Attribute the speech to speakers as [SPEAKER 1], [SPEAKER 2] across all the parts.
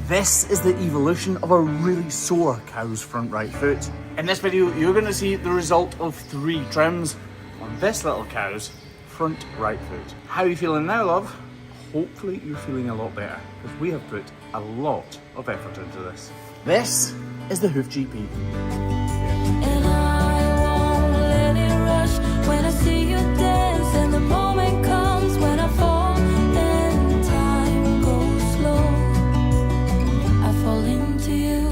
[SPEAKER 1] This is the evolution of a really sore cow's front right foot. In this video, you're going to see the result of 3 trims on this little cow's front right foot. How are you feeling now, love? Hopefully you're feeling a lot better, because we have put a lot of effort into this. This is the Hoof GP.
[SPEAKER 2] And I won't let it rush when I see you dance, and the moment comes when I fall and time goes slow. I fall into you.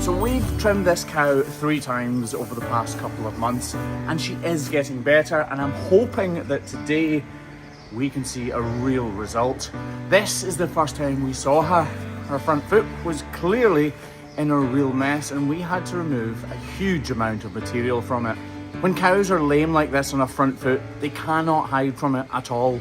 [SPEAKER 1] So we've trimmed this cow 3 times over the past couple of months, and she is getting better, and I'm hoping that today we can see a real result. This is the first time we saw her. Her front foot was clearly in a real mess, and we had to remove a huge amount of material from it. When cows are lame like this on a front foot, they cannot hide from it at all.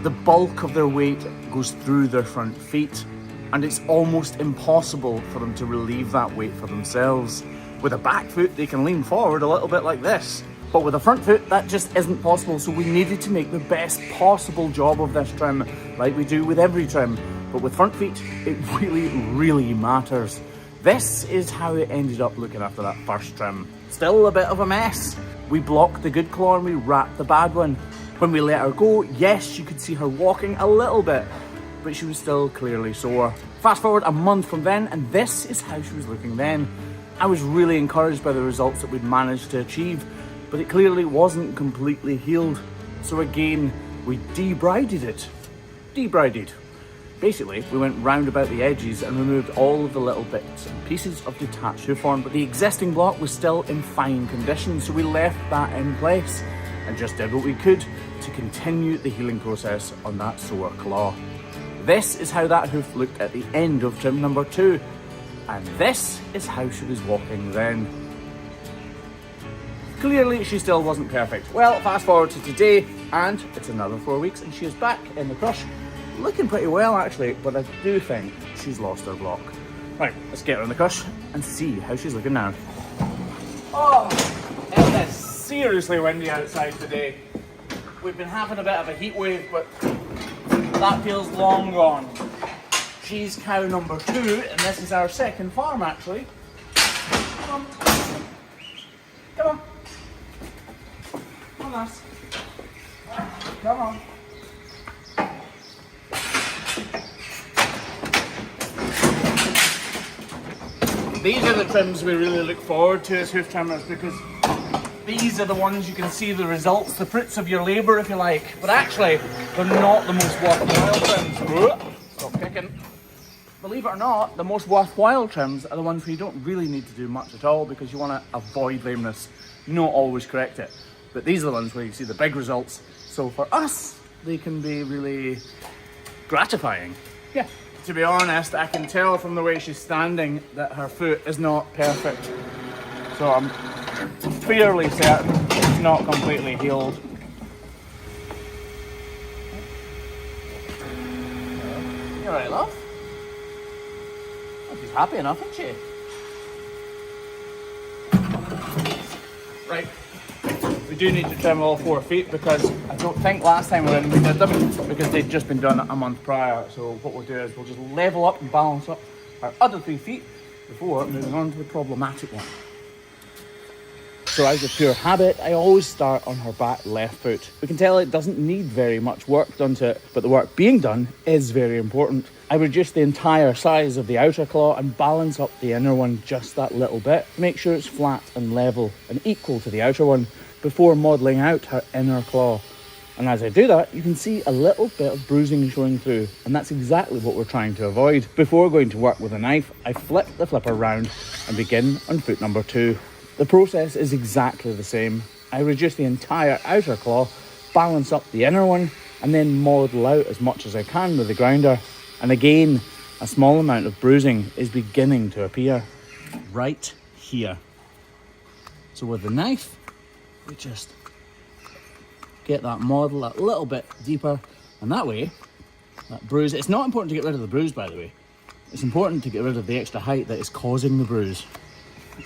[SPEAKER 1] The bulk of their weight goes through their front feet, and it's almost impossible for them to relieve that weight for themselves. With a back foot, they can lean forward a little bit like this. But with a front foot, that just isn't possible, so we needed to make the best possible job of this trim, like we do with every trim. But with front feet, it really matters. This is how it ended up looking after that first trim. Still a bit of a mess. We blocked the good claw and we wrapped the bad one. When we let her go, yes, you could see her walking a little bit, but she was still clearly sore. Fast forward a month from then, and this is how she was looking then. I was really encouraged by the results that we'd managed to achieve, but it clearly wasn't completely healed. So again, we debrided it. Debrided. Basically, we went round about the edges and removed all of the little bits and pieces of detached hoof horn, but the existing block was still in fine condition, so we left that in place and just did what we could to continue the healing process on that sore claw. This is how that hoof looked at the end of trim number 2, and this is how she was walking then. Clearly, she still wasn't perfect. Well, fast forward to today, and it's another 4 weeks, and she is back in the crush. Looking pretty well, actually, but I do think she's lost her block. Right, let's get her in the crush and see how she's looking now. Oh, it is seriously windy outside today. We've been having a bit of a heat wave, but that feels long gone. She's cow number 2, and this is our second farm, actually. Come on. Come on. Come on, lass. Come on. These are the trims we really look forward to as hoof trimmers, because these are the ones you can see the results, the fruits of your labour, if you like. But actually, they're not the most worthwhile trims. Stop kicking. Believe it or not, the most worthwhile trims are the ones where you don't really need to do much at all, because you want to avoid lameness, not always correct it. But these are the ones where you see the big results. So for us, they can be really gratifying. Yeah. To be honest, I can tell from the way she's standing that her foot is not perfect. So I'm fairly certain it's not completely healed. You alright, love? Oh, she's happy enough, isn't she? Right. We do need to trim all 4 feet, because I don't think last time we were in we did them, because they'd just been done a month prior. So what we'll do is we'll just level up and balance up our other 3 feet before moving on to the problematic one. So as a pure habit, I always start on her back left foot. We can tell it doesn't need very much work done to it, but the work being done is very important. I reduce the entire size of the outer claw and balance up the inner one just that little bit to make sure it's flat and level and equal to the outer one, before modelling out her inner claw. And as I do that, you can see a little bit of bruising showing through, and that's exactly what we're trying to avoid. Before going to work with a knife, I flip the flipper round and begin on foot number 2. The process is exactly the same. I reduce the entire outer claw, balance up the inner one, and then model out as much as I can with the grinder. And again, a small amount of bruising is beginning to appear right here. So with the knife, we just get that model a little bit deeper, and that way, that bruise, it's not important to get rid of the bruise, by the way. It's important to get rid of the extra height that is causing the bruise.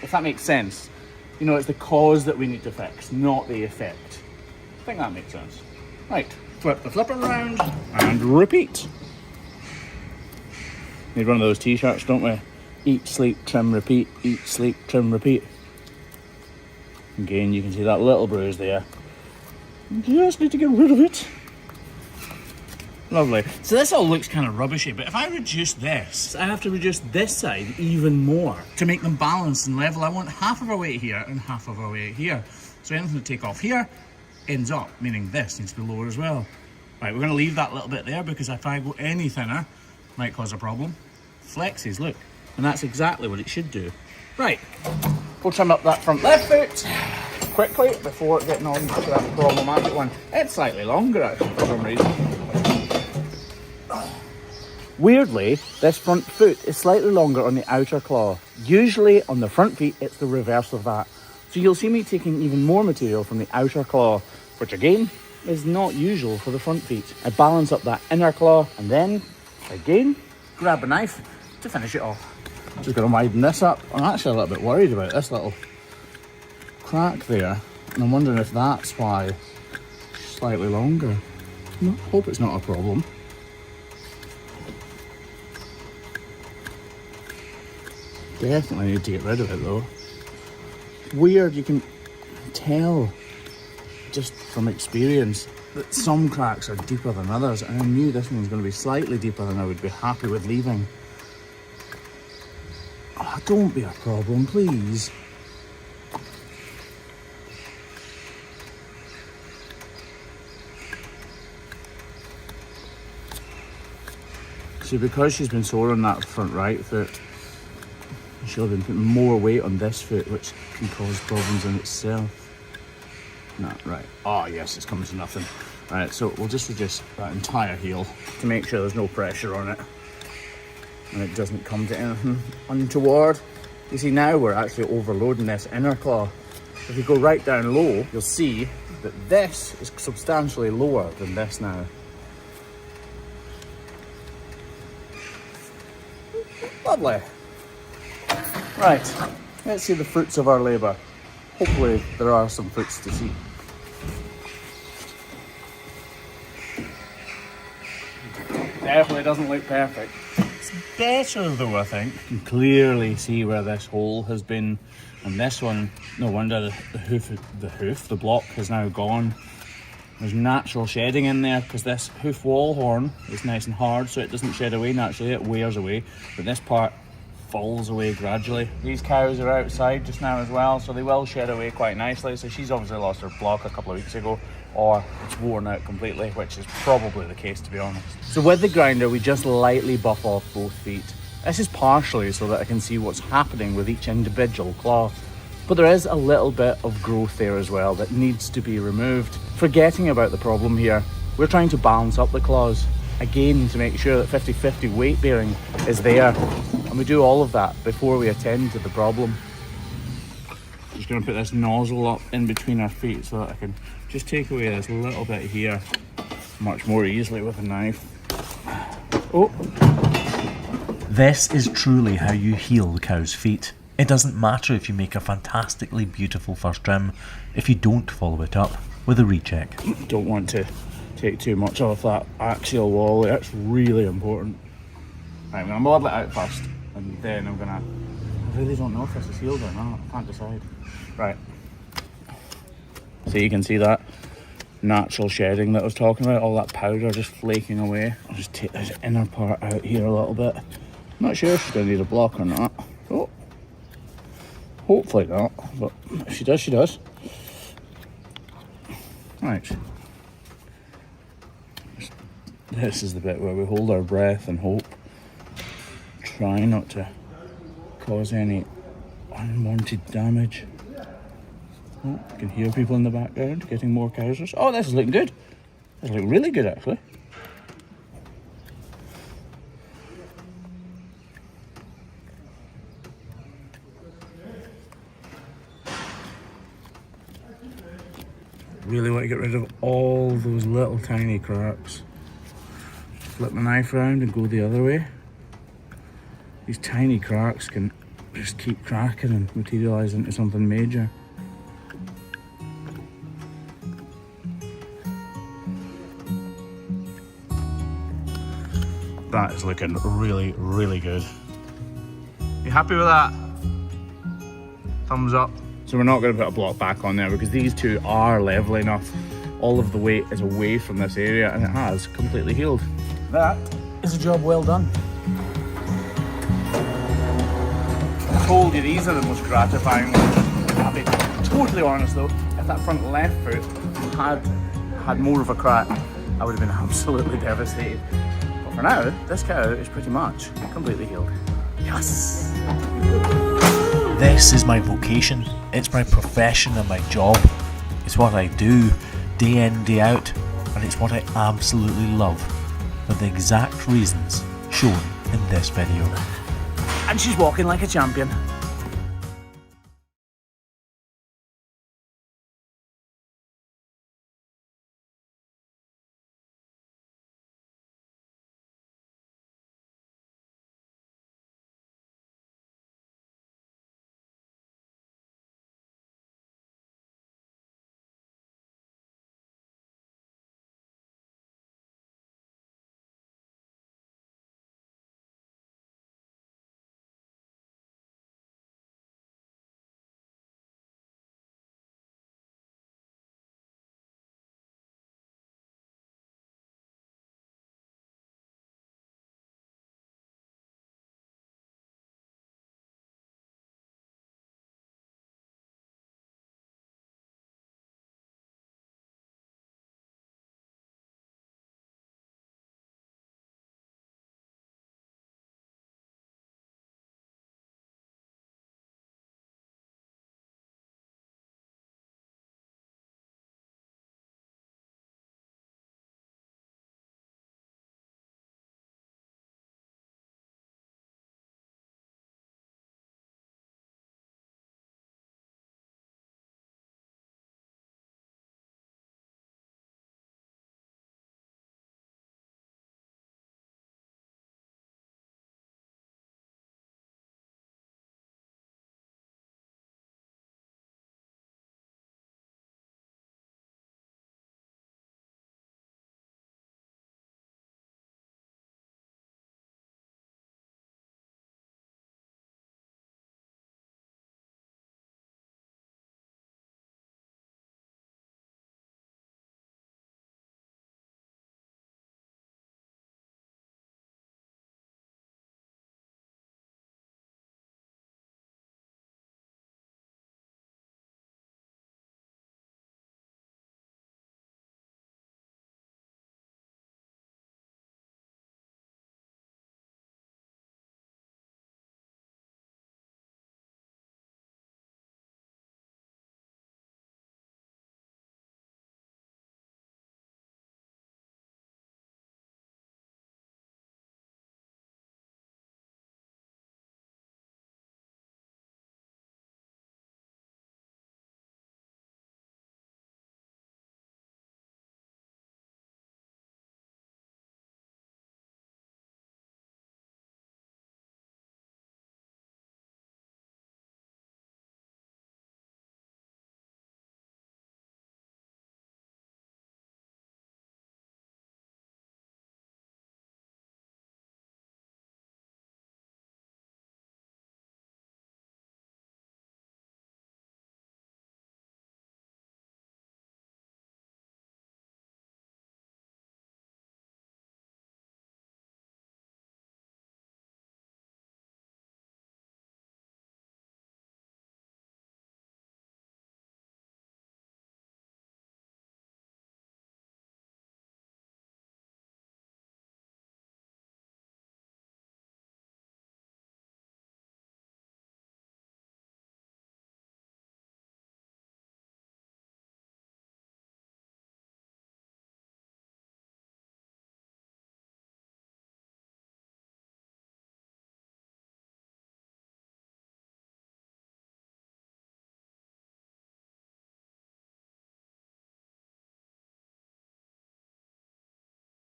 [SPEAKER 1] If that makes sense. You know, it's the cause that we need to fix, not the effect. I think that makes sense. Right, flip the flipper around and repeat. Need one of those t-shirts, don't we? Eat, sleep, trim, repeat. Eat, sleep, trim, repeat. Again, you can see that little bruise there. Just need to get rid of it. Lovely. So this all looks kind of rubbishy, but if I reduce this, I have to reduce this side even more to make them balanced and level. I want half of our weight here and half of our weight here. So anything to take off here ends up, meaning this needs to be lower as well. Right, we're going to leave that little bit there because if I go any thinner, it might cause a problem. Flexes, look. And that's exactly what it should do. Right, we'll trim up that front left foot quickly before getting on to that problematic one. It's slightly longer actually for some reason. Weirdly, this front foot is slightly longer on the outer claw. Usually on the front feet, it's the reverse of that. So you'll see me taking even more material from the outer claw, which again, is not usual for the front feet. I balance up that inner claw and then, again, grab a knife to finish it off. Just gonna widen this up. I'm actually a little bit worried about this little crack there. And I'm wondering if that's why it's slightly longer. No, hope it's not a problem. Definitely need to get rid of it though. Weird, you can tell just from experience that some cracks are deeper than others, and I knew this one's going to be slightly deeper than I would be happy with leaving. Oh, don't be a problem, please. See, because she's been sore on that front right foot, she'll have been putting more weight on this foot, which can cause problems in itself. No, right. Oh, yes, it's coming to nothing. Right, so we'll just reduce that entire heel to make sure there's no pressure on it and it doesn't come to anything untoward. You see, now we're actually overloading this inner claw. If you go right down low, you'll see that this is substantially lower than this now. Lovely. Right, let's see the fruits of our labour. Hopefully there are some fruits to see. Definitely doesn't look perfect. It's better though, I think. You can clearly see where this hole has been, and this one, no wonder the block has now gone. There's natural shedding in there because this hoof wall horn is nice and hard, so it doesn't shed away naturally, it wears away, but this part falls away gradually. These cows are outside just now as well, so they will shed away quite nicely. So she's obviously lost her block a couple of weeks ago, or it's worn out completely, which is probably the case, to be honest. So with the grinder, we just lightly buff off both feet. This is partially so that I can see what's happening with each individual claw, but there is a little bit of growth there as well that needs to be removed. Forgetting about the problem here, we're trying to balance up the claws again to make sure that 50-50 weight bearing is there, and we do all of that before we attend to the problem. Just going to put this nozzle up in between our feet so that I can just take away this little bit here much more easily with a knife. Oh!
[SPEAKER 3] This is truly how you heal the cow's feet. It doesn't matter if you make a fantastically beautiful first trim if you don't follow it up with a recheck.
[SPEAKER 1] Don't want to take too much off that axial wall. That's really important. Right, I'm going to model it out first, and then I'm going to... I really don't know if this is healed or not. I can't decide. Right. So you can see that natural shedding that I was talking about, all that powder just flaking away. I'll just take this inner part out here a little bit. I'm not sure if she's going to need a block or not. Oh. Hopefully not, but if she does, she does. Right. This is the bit where we hold our breath and hope. Try not to cause any unwanted damage. Oh, you can hear people in the background getting more cows. Oh, this is looking good. This is looking really good, actually. Really want to get rid of all those little tiny cracks. Flip my knife around and go the other way. These tiny cracks can just keep cracking and materialise into something major. That is looking really, really good. You happy with that? Thumbs up. So we're not going to put a block back on there because these two are level enough. All of the weight is away from this area and it has completely healed. That is a job well done. I told you these are the most gratifying ones. I'll be totally honest though, if that front left foot had more of a crack, I would have been absolutely devastated. But for now, this cow is pretty much completely healed. Yes!
[SPEAKER 3] This is my vocation, it's my profession and my job. It's what I do, day in, day out, and it's what I absolutely love, for the exact reasons shown in this video.
[SPEAKER 1] And she's walking like a champion.